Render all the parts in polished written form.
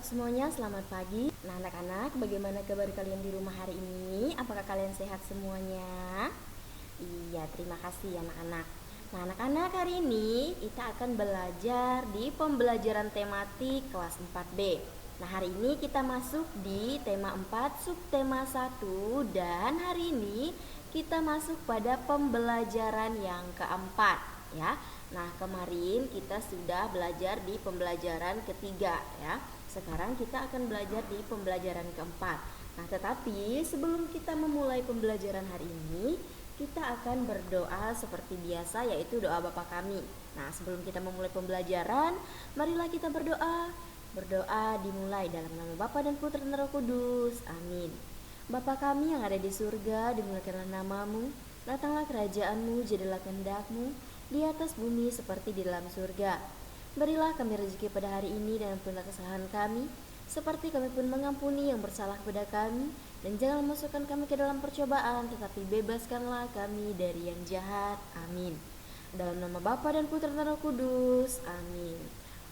semuanya, selamat pagi. Nah anak-anak, bagaimana kabar kalian di rumah hari ini? Apakah kalian sehat semuanya? Iya, terima kasih anak-anak. Nah anak-anak, hari ini kita akan belajar di pembelajaran tematik kelas 4B. Nah hari ini kita masuk di tema 4 subtema 1 dan hari ini kita masuk pada pembelajaran yang keempat ya. Nah kemarin kita sudah belajar di pembelajaran ketiga ya. Sekarang kita akan belajar di pembelajaran keempat. Nah tetapi sebelum kita memulai pembelajaran hari ini, kita akan berdoa seperti biasa, yaitu doa Bapa kami. Nah sebelum kita memulai pembelajaran, marilah kita berdoa. Berdoa dimulai dalam nama Bapa dan Putra dan Roh Kudus. Amin. Bapa kami yang ada di surga, dimuliakanlah namamu. Datanglah kerajaanmu, jadilah kehendak-mu di atas bumi seperti di dalam surga. Berilah kami rezeki pada hari ini dan ampunilah kesalahan kami, seperti kami pun mengampuni yang bersalah kepada kami. Dan jangan masukkan kami ke dalam percobaan, tetapi bebaskanlah kami dari yang jahat. Amin. Dalam nama Bapa dan Putra dan Roh Kudus. Amin.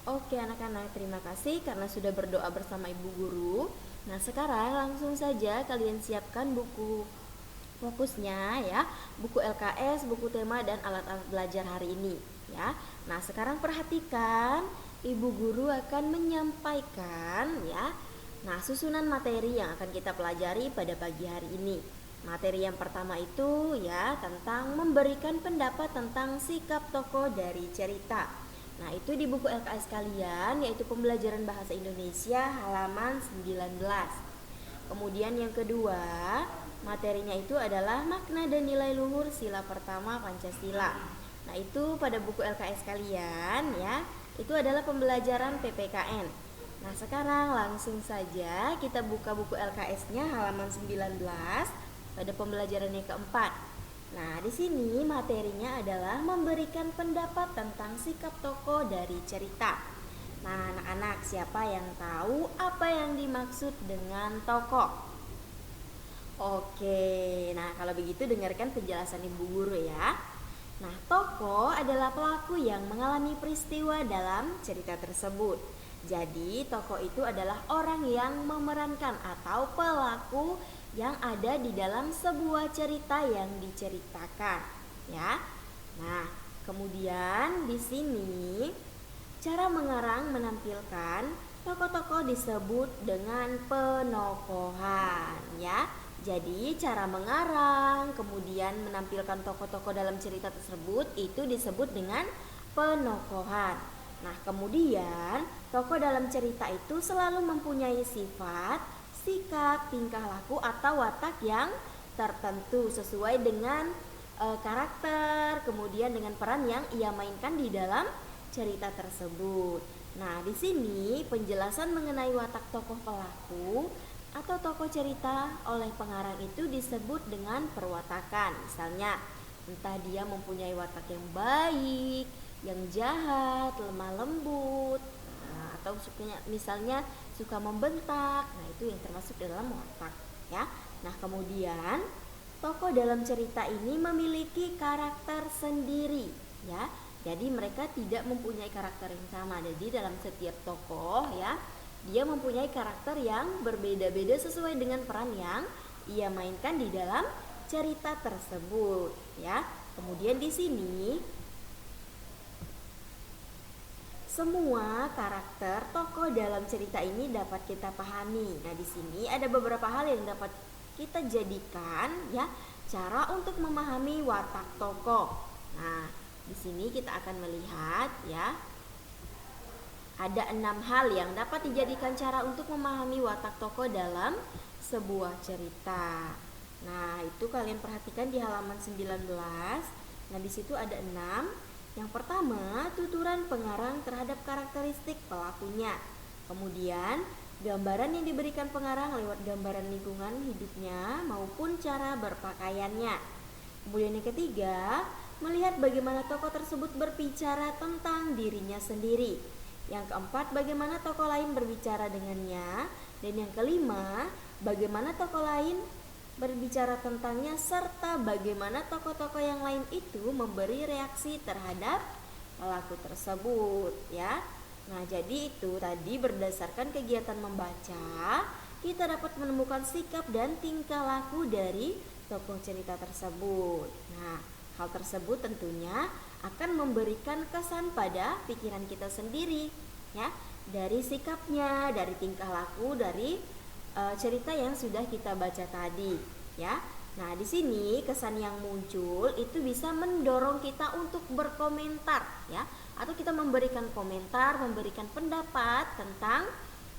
Oke anak-anak, terima kasih karena sudah berdoa bersama Ibu Guru. Nah sekarang langsung saja kalian siapkan buku fokusnya ya, buku LKS, buku tema dan alat-alat belajar hari ini ya. Nah sekarang perhatikan, Ibu Guru akan menyampaikan ya, nah susunan materi yang akan kita pelajari pada pagi hari ini. Materi yang pertama itu ya tentang memberikan pendapat tentang sikap tokoh dari cerita. Nah itu di buku LKS kalian, yaitu pembelajaran bahasa Indonesia halaman 19. Kemudian yang kedua, materinya itu adalah makna dan nilai luhur sila pertama Pancasila. Nah itu pada buku LKS kalian ya, itu adalah pembelajaran PPKN. Nah sekarang langsung saja kita buka buku LKS-nya halaman 19 pada pembelajaran yang keempat. Nah di sini materinya adalah memberikan pendapat tentang sikap tokoh dari cerita. Nah anak-anak, siapa yang tahu apa yang dimaksud dengan tokoh? Oke, nah kalau begitu dengarkan penjelasan Ibu Guru ya. Nah, tokoh adalah pelaku yang mengalami peristiwa dalam cerita tersebut. Jadi, tokoh itu adalah orang yang memerankan atau pelaku yang ada di dalam sebuah cerita yang diceritakan, ya. Nah, kemudian di sini cara mengarang menampilkan tokoh-tokoh disebut dengan penokohan, ya. Jadi cara mengarang kemudian menampilkan tokoh-tokoh dalam cerita tersebut itu disebut dengan penokohan. Nah kemudian tokoh dalam cerita itu selalu mempunyai sifat, sikap, tingkah laku atau watak yang tertentu sesuai dengan karakter, kemudian dengan peran yang ia mainkan di dalam cerita tersebut. Nah di sini penjelasan mengenai watak tokoh pelaku atau tokoh cerita oleh pengarang itu disebut dengan perwatakan. Misalnya, entah dia mempunyai watak yang baik, yang jahat, lemah lembut, atau misalnya suka membentak. Nah, itu yang termasuk dalam watak, ya. Nah, kemudian tokoh dalam cerita ini memiliki karakter sendiri, ya. Jadi mereka tidak mempunyai karakter yang sama. Jadi dalam setiap tokoh, ya, dia mempunyai karakter yang berbeda-beda sesuai dengan peran yang ia mainkan di dalam cerita tersebut, ya. Kemudian di sini semua karakter tokoh dalam cerita ini dapat kita pahami. Nah, di sini ada beberapa hal yang dapat kita jadikan ya cara untuk memahami watak tokoh. Nah, di sini kita akan melihat ya, ada 6 hal yang dapat dijadikan cara untuk memahami watak tokoh dalam sebuah cerita. Nah, itu kalian perhatikan di halaman 19. Nah, di situ ada 6. Yang pertama, tuturan pengarang terhadap karakteristik pelakunya. Kemudian, gambaran yang diberikan pengarang lewat gambaran lingkungan hidupnya maupun cara berpakaiannya. Kemudian yang ketiga, melihat bagaimana tokoh tersebut berbicara tentang dirinya sendiri. Yang keempat, bagaimana tokoh lain berbicara dengannya. Dan yang kelima, bagaimana tokoh lain berbicara tentangnya, serta bagaimana tokoh-tokoh yang lain itu memberi reaksi terhadap pelaku tersebut, ya. Nah, jadi itu tadi berdasarkan kegiatan membaca, kita dapat menemukan sikap dan tingkah laku dari tokoh cerita tersebut. Nah, hal tersebut tentunya akan memberikan kesan pada pikiran kita sendiri, ya, dari sikapnya, dari tingkah laku, dari cerita yang sudah kita baca tadi, ya. Nah, di sini kesan yang muncul itu bisa mendorong kita untuk berkomentar, ya, atau kita memberikan komentar, memberikan pendapat tentang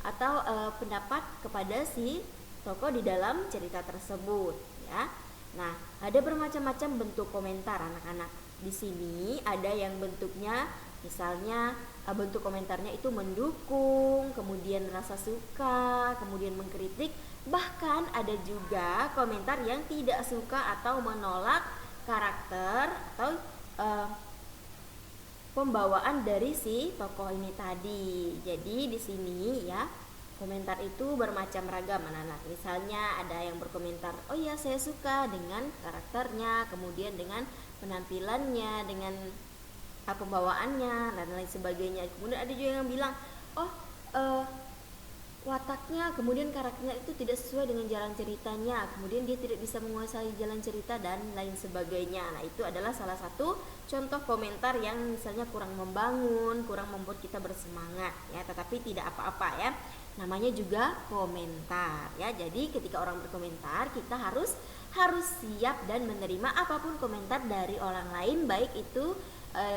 atau pendapat kepada si tokoh di dalam cerita tersebut, ya. Nah, ada bermacam-macam bentuk komentar anak-anak. Di sini ada yang bentuknya misalnya bentuk komentarnya itu mendukung, kemudian rasa suka, kemudian mengkritik. Bahkan ada juga komentar yang tidak suka atau menolak karakter atau pembawaan dari si tokoh ini tadi. Jadi di sini ya, komentar itu bermacam ragam anak-anak. Misalnya ada yang berkomentar, oh ya saya suka dengan karakternya, kemudian dengan penampilannya, dengan pembawaannya dan lain sebagainya. Kemudian ada juga yang bilang, oh wataknya, kemudian karakternya itu tidak sesuai dengan jalan ceritanya, kemudian dia tidak bisa menguasai jalan cerita dan lain sebagainya. Nah, itu adalah salah satu contoh komentar yang misalnya kurang membangun, kurang membuat kita bersemangat, ya, tetapi tidak apa-apa, ya. Namanya juga komentar, ya. Jadi ketika orang berkomentar, kita harus siap dan menerima apapun komentar dari orang lain, baik itu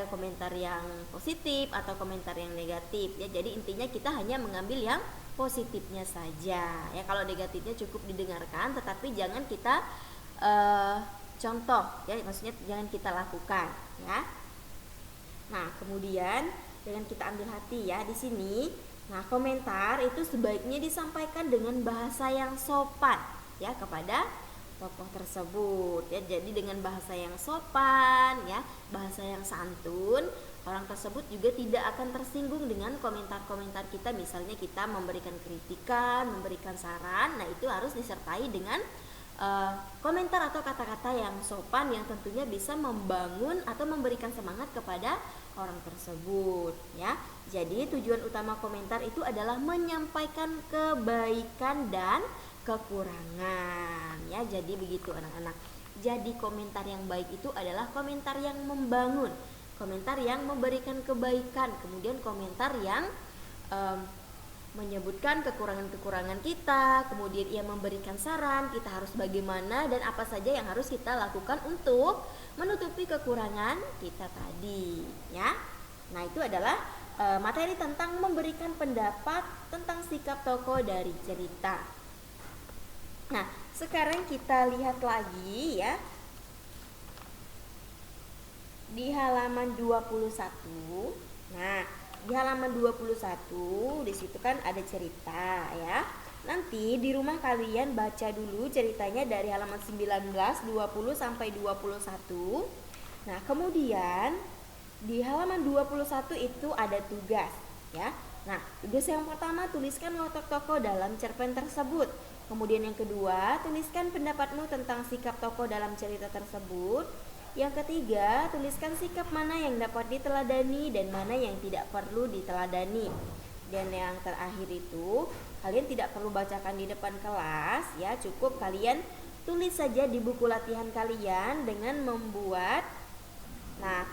komentar yang positif atau komentar yang negatif, ya. Jadi intinya kita hanya mengambil yang positifnya saja, ya. Kalau negatifnya cukup didengarkan, tetapi jangan kita contoh, ya, maksudnya jangan kita lakukan, ya. Nah, kemudian dengan kita ambil hati, ya, di sini. Nah, komentar itu sebaiknya disampaikan dengan bahasa yang sopan, ya, kepada tokoh tersebut, ya. Jadi dengan bahasa yang sopan, ya, bahasa yang santun, orang tersebut juga tidak akan tersinggung dengan komentar-komentar kita. Misalnya kita memberikan kritikan, memberikan saran, nah itu harus disertai dengan komentar atau kata-kata yang sopan yang tentunya bisa membangun atau memberikan semangat kepada orang tersebut, ya. Jadi tujuan utama komentar itu adalah menyampaikan kebaikan dan kekurangan, ya. Jadi begitu anak-anak. Jadi komentar yang baik itu adalah komentar yang membangun, komentar yang memberikan kebaikan, kemudian komentar yang menyebutkan kekurangan-kekurangan kita, kemudian ia memberikan saran kita harus bagaimana dan apa saja yang harus kita lakukan untuk menutupi kekurangan kita tadi, ya. Nah, itu adalah materi tentang memberikan pendapat tentang sikap tokoh dari cerita. Nah, sekarang kita lihat lagi, ya, di halaman 21. Nah, di halaman 21 di situ kan ada cerita, ya. Nanti di rumah kalian baca dulu ceritanya dari halaman 19, 20 sampai 21. Nah, kemudian di halaman 21 itu ada tugas, ya. Nah, tugas yang pertama, tuliskan watak tokoh dalam cerpen tersebut. Kemudian yang kedua, tuliskan pendapatmu tentang sikap tokoh dalam cerita tersebut. Yang ketiga, tuliskan sikap mana yang dapat diteladani dan mana yang tidak perlu diteladani. Dan yang terakhir itu, kalian tidak perlu bacakan di depan kelas, ya, cukup kalian tulis saja di buku latihan kalian dengan membuat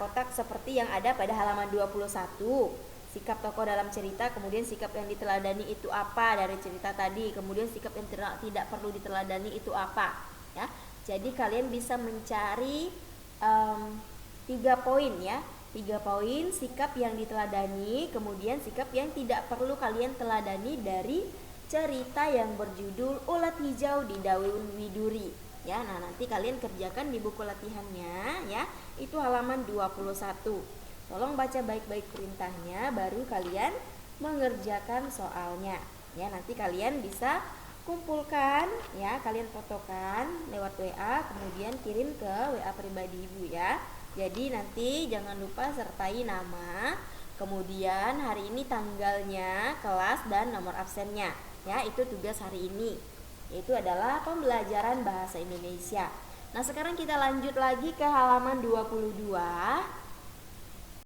kotak seperti yang ada pada halaman 21. Sikap tokoh dalam cerita, kemudian sikap yang diteladani itu apa dari cerita tadi, kemudian sikap yang tidak perlu diteladani itu apa, ya. Jadi kalian bisa mencari 3 poin, ya. 3 poin sikap yang diteladani, kemudian sikap yang tidak perlu kalian teladani dari cerita yang berjudul Ulat Hijau di Daun Widuri, ya. Nah, nanti kalian kerjakan di buku latihannya, ya. Itu halaman 21. Tolong baca baik-baik perintahnya baru kalian mengerjakan soalnya, ya. Nanti kalian bisa kumpulkan, ya, kalian fotokan lewat WA, kemudian kirim ke WA pribadi Ibu, ya. Jadi nanti jangan lupa sertai nama, kemudian hari ini tanggalnya, kelas, dan nomor absennya, ya. Itu tugas hari ini, yaitu adalah pembelajaran bahasa Indonesia. Nah, sekarang kita lanjut lagi ke halaman 22.